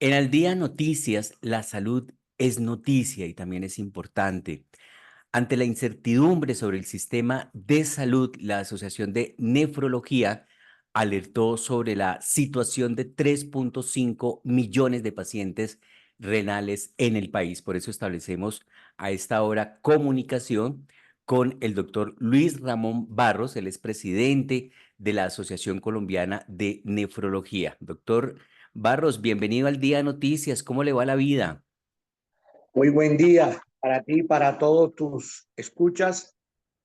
En Al Día Noticias, la salud es noticia y también es importante. Ante la incertidumbre sobre el sistema de salud, la Asociación de Nefrología alertó sobre la situación de 3.5 millones de pacientes renales en el país. Por eso establecemos a esta hora comunicación con el doctor Luis Ramón Barros, él es presidente de la Asociación Colombiana de Nefrología. Doctor Barros, bienvenido al Día de Noticias. ¿Cómo le va la vida? Muy buen día para ti, para todos tus escuchas.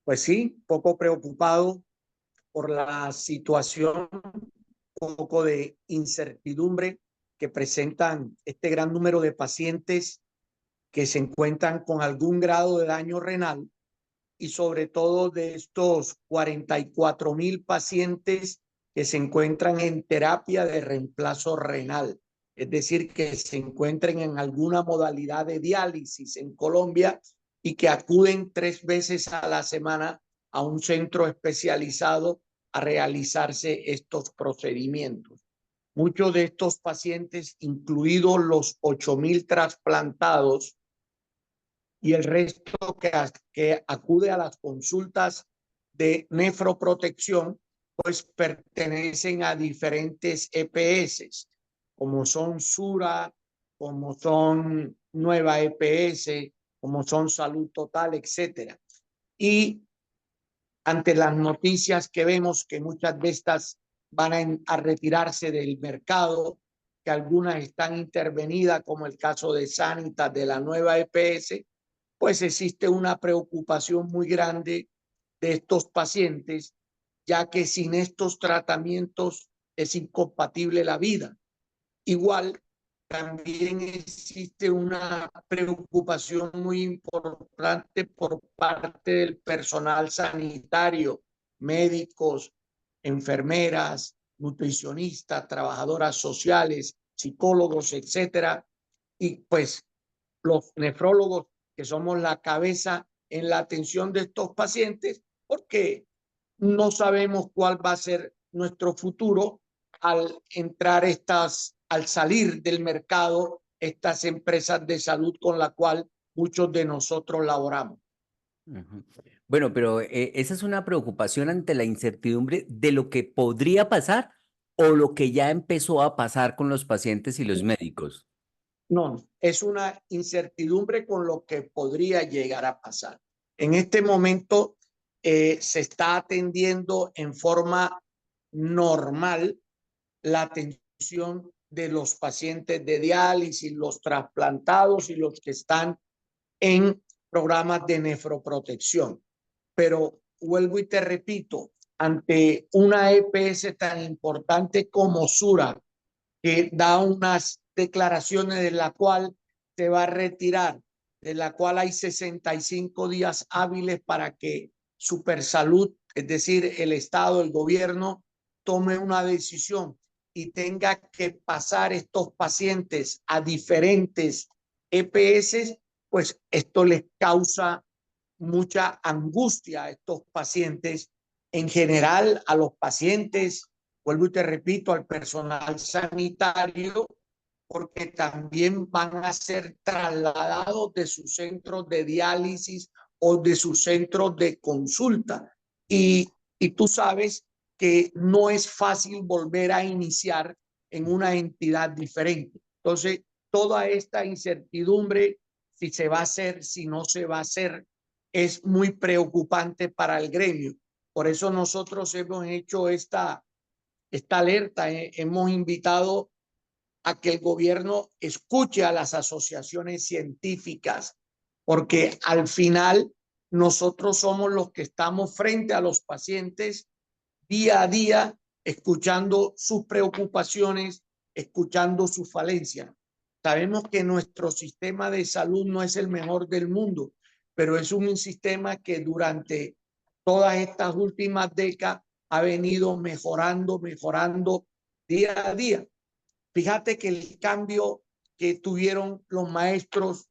Pues sí, poco preocupado por la situación, un poco de incertidumbre que presentan este gran número de pacientes que se encuentran con algún grado de daño renal y sobre todo de estos 44.000 pacientes que se encuentran en terapia de reemplazo renal, es decir, que se encuentren en alguna modalidad de diálisis en Colombia y que acuden 3 veces a la semana a un centro especializado a realizarse estos procedimientos. Muchos de estos pacientes, incluidos los 8.000 trasplantados, y el resto que acude a las consultas de nefroprotección, pues pertenecen a diferentes EPS, como son Sura, como son Nueva EPS, como son Salud Total, etcétera. Y ante las noticias que vemos que muchas de estas van a retirarse del mercado, que algunas están intervenidas, como el caso de Sanitas de la Nueva EPS, pues existe una preocupación muy grande de estos pacientes, ya que sin estos tratamientos es incompatible la vida. Igual, también existe una preocupación muy importante por parte del personal sanitario, médicos, enfermeras, nutricionistas, trabajadoras sociales, psicólogos, etcétera, y pues los nefrólogos, que somos la cabeza en la atención de estos pacientes, porque no sabemos cuál va a ser nuestro futuro al salir del mercado estas empresas de salud con la cual muchos de nosotros laboramos. Ujú. Bueno, pero esa es una preocupación ante la incertidumbre de lo que podría pasar o lo que ya empezó a pasar con los pacientes y los médicos. No, es una incertidumbre con lo que podría llegar a pasar. En este momento se está atendiendo en forma normal la atención de los pacientes de diálisis, los trasplantados y los que están en programas de nefroprotección. Pero vuelvo y te repito, ante una EPS tan importante como Sura, que da unas declaraciones de la cual se va a retirar, de la cual hay 65 días hábiles para que Supersalud, es decir, el Estado, el gobierno, tome una decisión y tenga que pasar estos pacientes a diferentes EPS, pues esto les causa mucha angustia a estos pacientes, en general a los pacientes, vuelvo y te repito, al personal sanitario, porque también van a ser trasladados de sus centros de diálisis o de sus centros de consulta. Y tú sabes que no es fácil volver a iniciar en una entidad diferente. Entonces, toda esta incertidumbre, si se va a hacer, si no se va a hacer, es muy preocupante para el gremio. Por eso nosotros hemos hecho esta alerta, hemos invitado a que el gobierno escuche a las asociaciones científicas, porque al final nosotros somos los que estamos frente a los pacientes día a día, escuchando sus preocupaciones, escuchando sus falencias. Sabemos que nuestro sistema de salud no es el mejor del mundo, pero es un sistema que durante todas estas últimas décadas ha venido mejorando, mejorando día a día. Fíjate que el cambio que tuvieron los maestros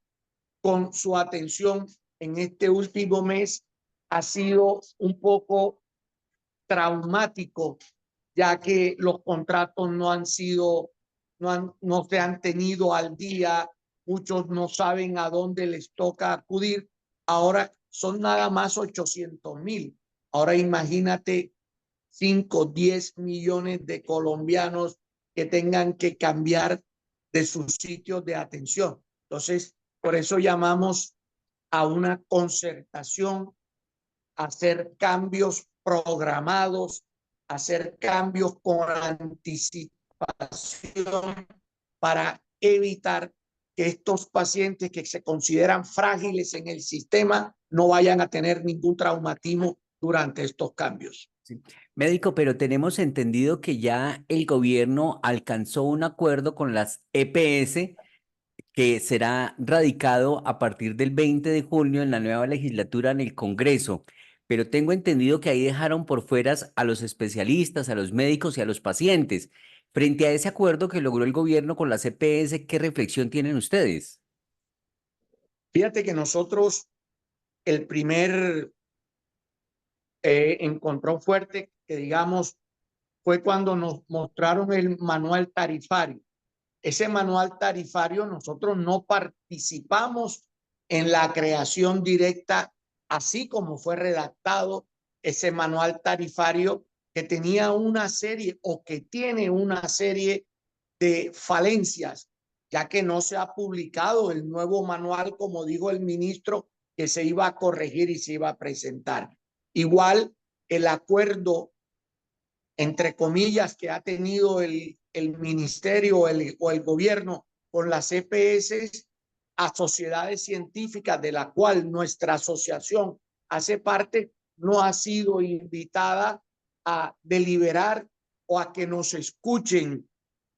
con su atención en este último mes ha sido un poco traumático, ya que los contratos no han sido no se han tenido al día, muchos no saben a dónde les toca acudir. Ahora son nada más 800,000. Ahora imagínate 5, 10 millones de colombianos que tengan que cambiar de sus sitios de atención. Entonces, por eso llamamos a una concertación, a hacer cambios programados, a hacer cambios con anticipación para evitar que estos pacientes que se consideran frágiles en el sistema no vayan a tener ningún traumatismo durante estos cambios. Sí. Médico, pero tenemos entendido que ya el gobierno alcanzó un acuerdo con las EPS que será radicado a partir del 20 de junio en la nueva legislatura en el Congreso. Pero tengo entendido que ahí dejaron por fuera a los especialistas, a los médicos y a los pacientes. Frente a ese acuerdo que logró el gobierno con las EPS, ¿qué reflexión tienen ustedes? Fíjate que nosotros el primer encontrón fuerte que digamos fue cuando nos mostraron el manual tarifario. Ese manual tarifario nosotros no participamos en la creación directa, así como fue redactado ese manual tarifario que tenía una serie o que tiene una serie de falencias, ya que no se ha publicado el nuevo manual, como dijo el ministro, que se iba a corregir y se iba a presentar. Igual el acuerdo, entre comillas, que ha tenido el ministerio o el gobierno con las EPS, a sociedades científicas de la cual nuestra asociación hace parte, no ha sido invitada a deliberar o a que nos escuchen,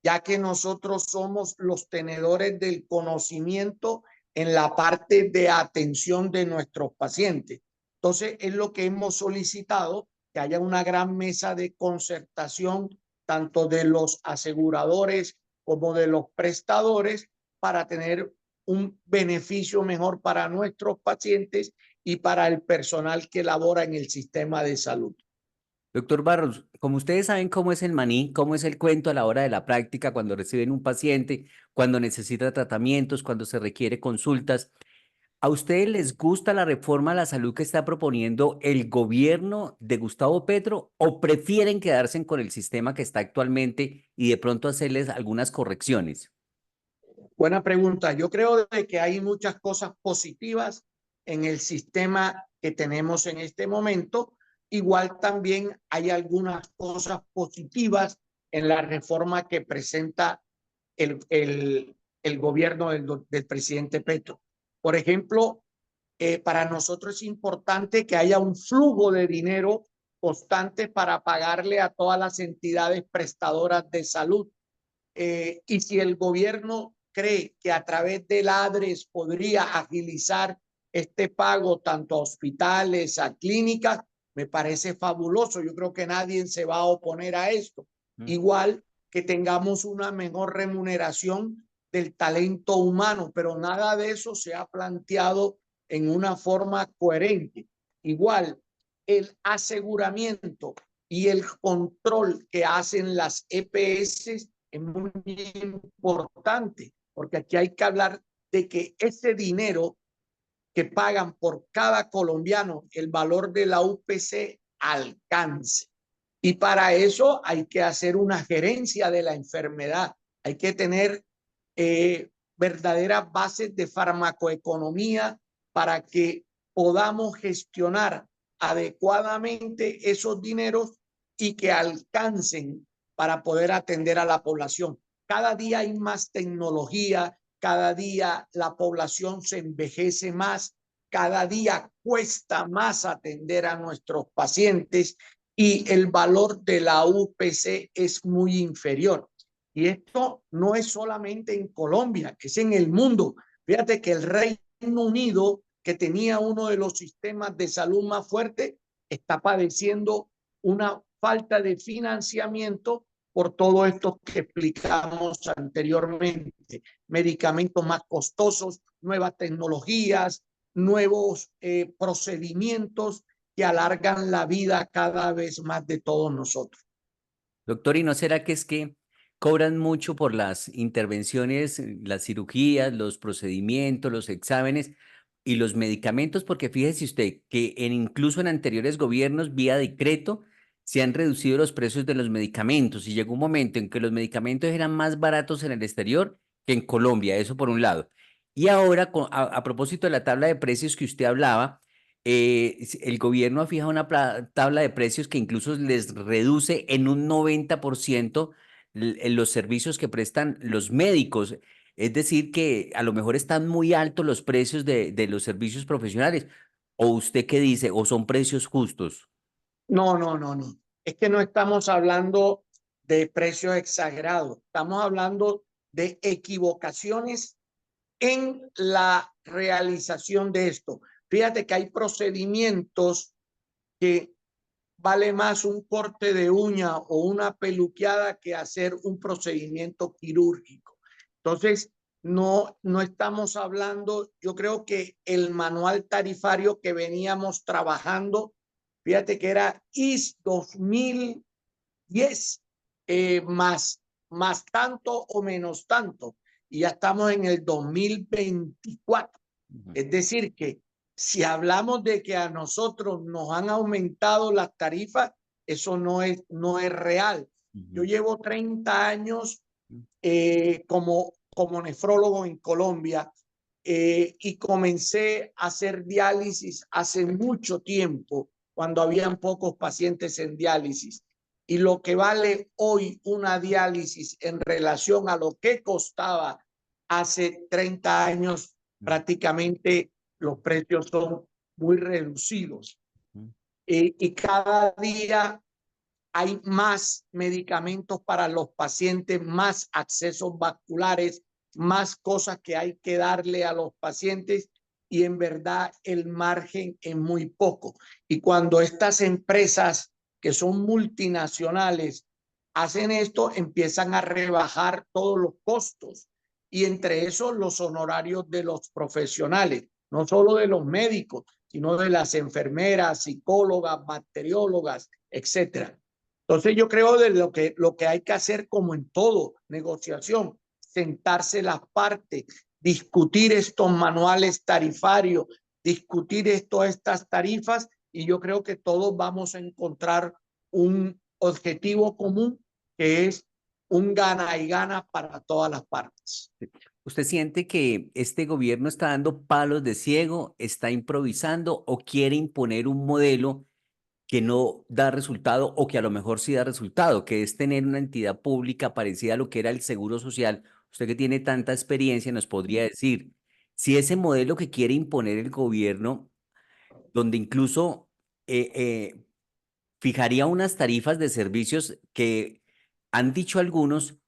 ya que nosotros somos los tenedores del conocimiento en la parte de atención de nuestros pacientes. Entonces, es lo que hemos solicitado, que haya una gran mesa de concertación, tanto de los aseguradores como de los prestadores, para tener un beneficio mejor para nuestros pacientes y para el personal que labora en el sistema de salud. Doctor Barros, como ustedes saben cómo es el maní, cómo es el cuento a la hora de la práctica, cuando reciben un paciente, cuando necesita tratamientos, cuando se requiere consultas, ¿a ustedes les gusta la reforma a la salud que está proponiendo el gobierno de Gustavo Petro o prefieren quedarse con el sistema que está actualmente y de pronto hacerles algunas correcciones? Buena pregunta. Yo creo de que hay muchas cosas positivas en el sistema que tenemos en este momento. Igual también hay algunas cosas positivas en la reforma que presenta el gobierno del presidente Petro. Por ejemplo, para nosotros es importante que haya un flujo de dinero constante para pagarle a todas las entidades prestadoras de salud. Y si el gobierno cree que a través del ADRES podría agilizar este pago tanto a hospitales, a clínicas, me parece fabuloso. Yo creo que nadie se va a oponer a esto. Igual que tengamos una mejor remuneración del talento humano, pero nada de eso se ha planteado en una forma coherente. Igual, el aseguramiento y el control que hacen las EPS es muy importante, porque aquí hay que hablar de que ese dinero que pagan por cada colombiano, el valor de la UPC alcance. Y para eso hay que hacer una gerencia de la enfermedad, hay que tener verdaderas bases de farmacoeconomía para que podamos gestionar adecuadamente esos dineros y que alcancen para poder atender a la población. Cada día hay más tecnología, cada día la población se envejece más, cada día cuesta más atender a nuestros pacientes y el valor de la UPC es muy inferior. Y esto no es solamente en Colombia, es en el mundo. Fíjate que el Reino Unido, que tenía uno de los sistemas de salud más fuertes, está padeciendo una falta de financiamiento por todo esto que explicamos anteriormente. Medicamentos más costosos, nuevas tecnologías, nuevos procedimientos que alargan la vida cada vez más de todos nosotros. Doctor, ¿y no será que es que cobran mucho por las intervenciones, las cirugías, los procedimientos, los exámenes y los medicamentos, porque fíjese usted que incluso en anteriores gobiernos, vía decreto, se han reducido los precios de los medicamentos y llegó un momento en que los medicamentos eran más baratos en el exterior que en Colombia, eso por un lado. Y ahora, a propósito de la tabla de precios que usted hablaba, el gobierno ha fijado una tabla de precios que incluso les reduce en un 90% en los servicios que prestan los médicos. Es decir, que a lo mejor están muy altos los precios de los servicios profesionales. ¿O usted qué dice? ¿O son precios justos? No, no, no, no. Es que no estamos hablando de precios exagerados. Estamos hablando de equivocaciones en la realización de esto. Fíjate que hay procedimientos que vale más un corte de uña o una peluqueada que hacer un procedimiento quirúrgico. Entonces, no estamos hablando, yo creo que el manual tarifario que veníamos trabajando, fíjate que era IS 2010, más tanto o menos tanto, y ya estamos en el 2024. Ujú, Es decir, que si hablamos de que a nosotros nos han aumentado las tarifas, eso no es real. Yo ujú, llevo 30 años ujú, como nefrólogo en Colombia, y comencé a hacer diálisis hace mucho tiempo, cuando habían pocos pacientes en diálisis. Y lo que vale hoy una diálisis en relación a lo que costaba hace 30 años, ujú, prácticamente los precios son muy reducidos. ujú, Y cada día hay más medicamentos para los pacientes, más accesos vasculares, más cosas que hay que darle a los pacientes, y en verdad el margen es muy poco. Y cuando estas empresas que son multinacionales hacen esto, empiezan a rebajar todos los costos, y entre esos los honorarios de los profesionales, no solo de los médicos, sino de las enfermeras, psicólogas, bacteriólogas, etcétera. Entonces yo creo de lo que hay que hacer, como en todo, negociación, sentarse las partes, discutir estos manuales tarifarios, discutir estas tarifas, y yo creo que todos vamos a encontrar un objetivo común, que es un gana y gana para todas las partes. sí. ¿Usted siente que este gobierno está dando palos de ciego, está improvisando o quiere imponer un modelo que no da resultado o que a lo mejor sí da resultado, que es tener una entidad pública parecida a lo que era el Seguro Social? Usted que tiene tanta experiencia nos podría decir si ese modelo que quiere imponer el gobierno, donde incluso fijaría unas tarifas de servicios que han dicho algunos,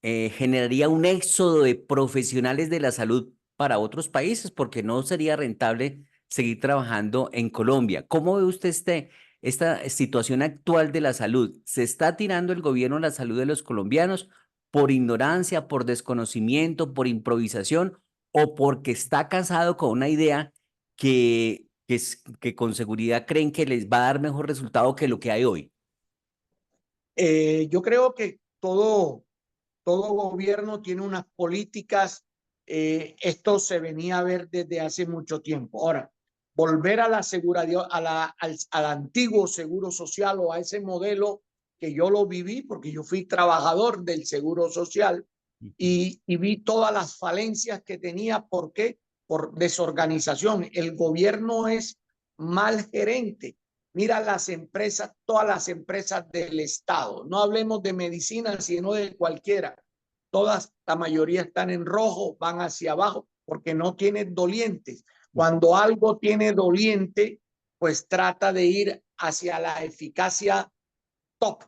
generaría un éxodo de profesionales de la salud para otros países porque no sería rentable seguir trabajando en Colombia. ¿Cómo ve usted esta situación actual de la salud? ¿Se está tirando el gobierno la salud de los colombianos por ignorancia, por desconocimiento, por improvisación o porque está casado con una idea que con seguridad creen que les va a dar mejor resultado que lo que hay hoy? Yo creo que todo gobierno tiene unas políticas. Esto se venía a ver desde hace mucho tiempo. Ahora, volver a la seguridad, al antiguo seguro social, o a ese modelo que yo lo viví, porque yo fui trabajador del seguro social, Ujú, y vi todas las falencias que tenía. ¿Por qué? Por desorganización. El gobierno es mal gerente. Mira las empresas, todas las empresas del Estado. No hablemos de medicina, sino de cualquiera. Todas, la mayoría están en rojo, van hacia abajo, porque no tienen dolientes. ujú. Cuando algo tiene doliente, pues trata de ir hacia la eficacia top.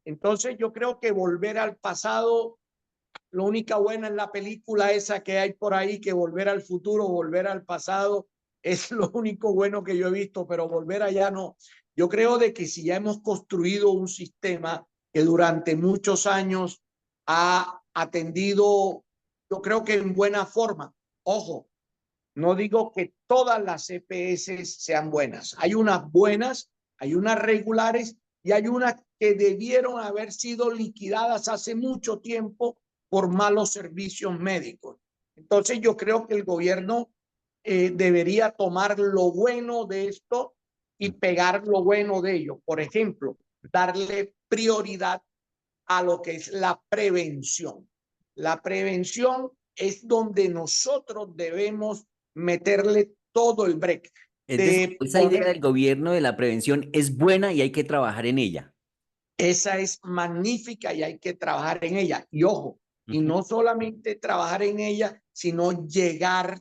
Entonces yo creo que volver al pasado, lo única buena en la película esa que hay por ahí, que Volver al Futuro, Volver al Pasado, es lo único bueno que yo he visto, pero volver allá no. Yo creo de que si ya hemos construido un sistema que durante muchos años ha atendido, yo creo que en buena forma. Ojo, no digo que todas las EPS sean buenas. Hay unas buenas, hay unas regulares, y hay unas que debieron haber sido liquidadas hace mucho tiempo por malos servicios médicos. Entonces yo creo que el gobierno debería tomar lo bueno de esto y pegar lo bueno de ello. Por ejemplo, darle prioridad a lo que es la prevención. La prevención es donde nosotros debemos meterle todo el break. Es decir, De esa idea poner, del gobierno de la prevención es buena y hay que trabajar en ella. esa es magnífica y hay que trabajar en ella. Y ojo, y Ujú. no solamente trabajar en ella, sino llegar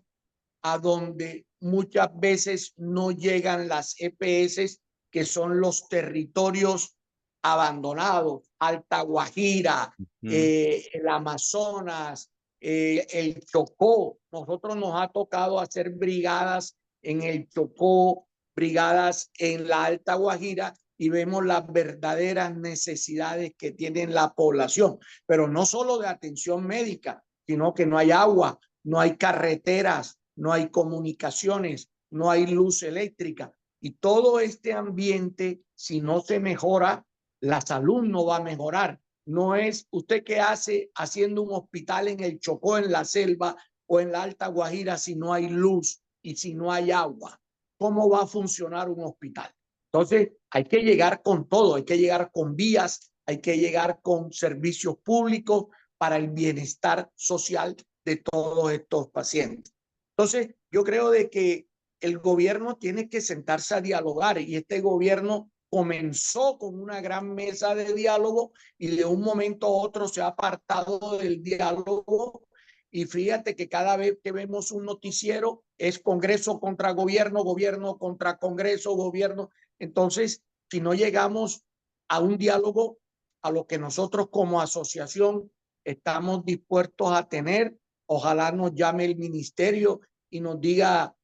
a donde muchas veces no llegan las EPS, que son los territorios abandonados, Alta Guajira, Ujú. el Amazonas, el Chocó. Nosotros nos ha tocado hacer brigadas en el Chocó, brigadas en la Alta Guajira y vemos las verdaderas necesidades que tiene la población, pero no solo de atención médica, sino que no hay agua, no hay carreteras, no hay comunicaciones, no hay luz eléctrica. Y todo este ambiente, si no se mejora, la salud no va a mejorar. No es usted que hace haciendo un hospital en el Chocó, en la selva o en la Alta Guajira si no hay luz y si no hay agua. ¿Cómo va a funcionar un hospital? Entonces, hay que llegar con todo, hay que llegar con vías, hay que llegar con servicios públicos para el bienestar social de todos estos pacientes. Entonces, yo creo de que el gobierno tiene que sentarse a dialogar y este gobierno comenzó con una gran mesa de diálogo y de un momento a otro se ha apartado del diálogo y fíjate que cada vez que vemos un noticiero es Congreso contra gobierno, gobierno contra Congreso, gobierno. Entonces, si no llegamos a un diálogo, a lo que nosotros como asociación estamos dispuestos a tener, ojalá nos llame el ministerio y nos diga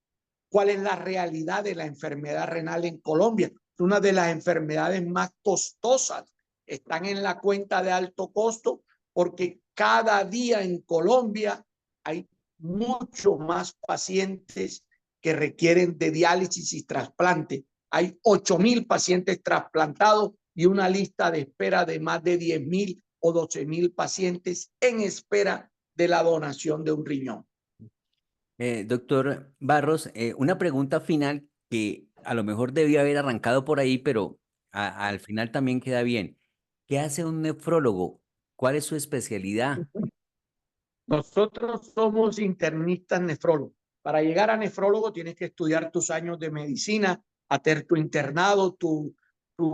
cuál es la realidad de la enfermedad renal en Colombia. Es una de las enfermedades más costosas. Están en la cuenta de alto costo porque cada día en Colombia hay mucho más pacientes que requieren de diálisis y trasplante. Hay 8.000 pacientes trasplantados y una lista de espera de más de 10.000 o 12.000 pacientes en espera de la donación de un riñón. Doctor Barros, una pregunta final que a lo mejor debió haber arrancado por ahí, pero al final también queda bien. ¿Qué hace un nefrólogo? ¿Cuál es su especialidad? Nosotros somos internistas nefrólogos. Para llegar a nefrólogo tienes que estudiar tus años de medicina, hacer tu internado, tu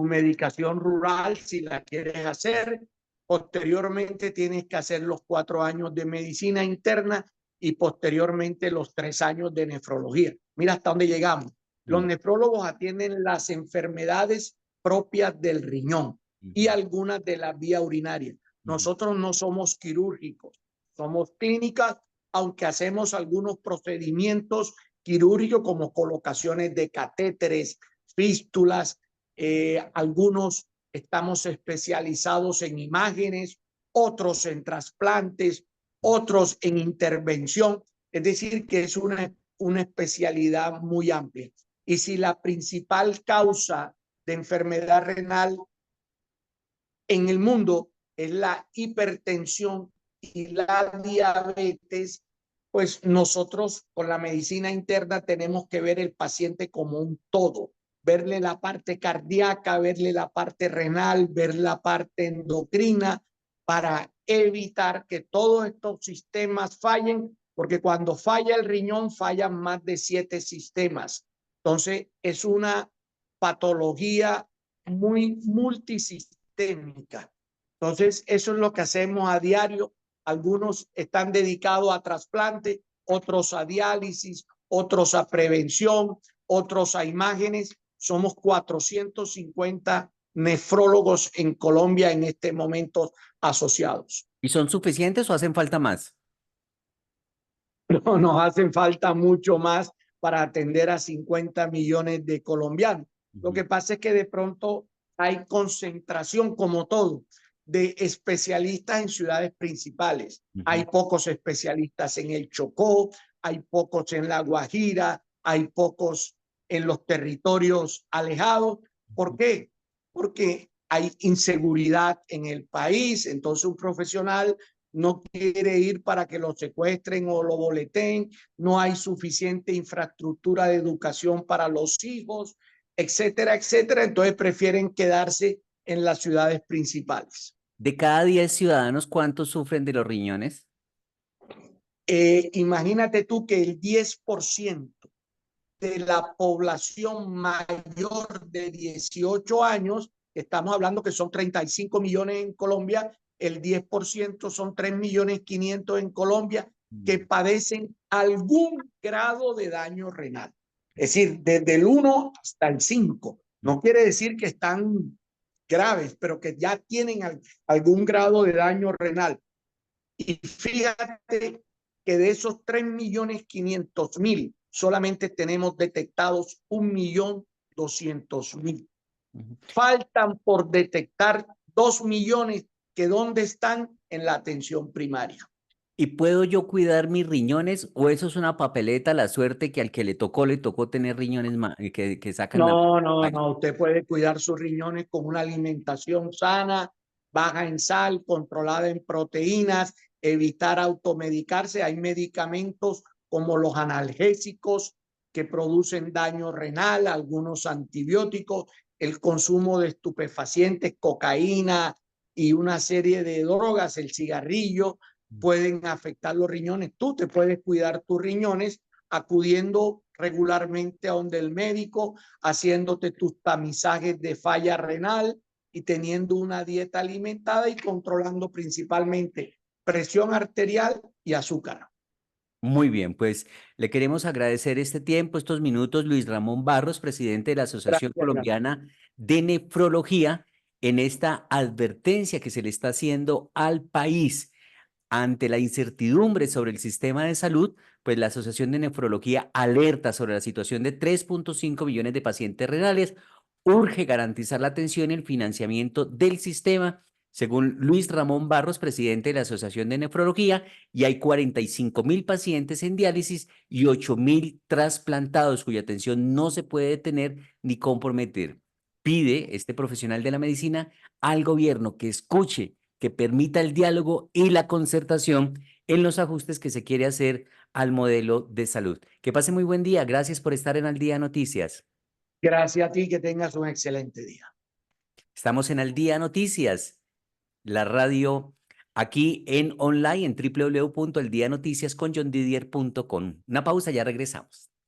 medicación rural si la quieres hacer. Posteriormente tienes que hacer los 4 años de medicina interna y posteriormente los 3 años de nefrología. Mira hasta dónde llegamos. Los Mm, nefrólogos atienden las enfermedades propias del riñón y ujú, algunas de la vía urinaria. ujú. Nosotros no somos quirúrgicos. Somos clínicas, aunque hacemos algunos procedimientos quirúrgicos como colocaciones de catéteres, fístulas, algunos estamos especializados en imágenes, otros en trasplantes, otros en intervención, es decir, que es una especialidad muy amplia. Y si la principal causa de enfermedad renal en el mundo es la hipertensión y la diabetes, pues nosotros con la medicina interna tenemos que ver el paciente como un todo, verle la parte cardíaca, verle la parte renal, ver la parte endocrina para evitar que todos estos sistemas fallen, porque cuando falla el riñón fallan más de 7 sistemas. Entonces es una patología muy multisistémica. Entonces, eso es lo que hacemos a diario. Algunos están dedicados a trasplante, otros a diálisis, otros a prevención, otros a imágenes. Somos 450 nefrólogos en Colombia en este momento asociados. ¿Y son suficientes o hacen falta más? No nos hacen falta mucho más para atender a 50 millones de colombianos. Lo Ujú, que pasa es que de pronto hay concentración, como todo, de especialistas en ciudades principales. ujú, Hay pocos especialistas en el Chocó, hay pocos en la Guajira, hay pocos en los territorios alejados. ¿Por ujú. qué? Porque hay inseguridad en el país, entonces un profesional no quiere ir para que lo secuestren o lo boleten, no hay suficiente infraestructura de educación para los hijos, etcétera, etcétera, entonces prefieren quedarse en las ciudades principales. De cada 10 ciudadanos, ¿cuántos sufren de los riñones? Imagínate tú que el 10% de la población mayor de 18 años, estamos hablando que son 35 millones en Colombia, el 10% son 3.500.000 en Colombia, que padecen algún grado de daño renal. Es decir, desde el 1 hasta el 5. No quiere decir que están graves, pero que ya tienen algún grado de daño renal. Y fíjate que de esos 3.500.000, solamente tenemos detectados 1.200.000. Faltan por detectar 2 millones que dónde están en la atención primaria. ¿Y puedo yo cuidar mis riñones o eso es una papeleta, la suerte que al que le tocó tener riñones que sacan la... No, no, no. Usted puede cuidar sus riñones con una alimentación sana, baja en sal, controlada en proteínas, evitar automedicarse. Hay medicamentos como los analgésicos que producen daño renal, algunos antibióticos, el consumo de estupefacientes, cocaína y una serie de drogas, el cigarrillo, pueden afectar los riñones. Tú te puedes cuidar tus riñones acudiendo regularmente a donde el médico, haciéndote tus tamizajes de falla renal y teniendo una dieta alimentada y controlando principalmente presión arterial y azúcar. Muy bien, pues le queremos agradecer este tiempo, estos minutos, Luis Ramón Barros, presidente de la Asociación Gracias. Colombiana de Nefrología, en esta advertencia que se le está haciendo al país. Ante la incertidumbre sobre el sistema de salud, pues la Asociación de Nefrología alerta sobre la situación de 3.5 millones de pacientes renales. Urge garantizar la atención y el financiamiento del sistema, según Luis Ramón Barros, presidente de la Asociación de Nefrología, y hay 45.000 pacientes en diálisis y 8.000 trasplantados cuya atención no se puede detener ni comprometer. Pide este profesional de la medicina al gobierno que escuche, que permita el diálogo y la concertación en los ajustes que se quiere hacer al modelo de salud. Que pase muy buen día. Gracias por estar en Al Día Noticias. Gracias a ti, que tengas un excelente día. Estamos en Al Día Noticias, la radio aquí en online en www.eldianoticiasconjohndidier.com. Una pausa, ya regresamos.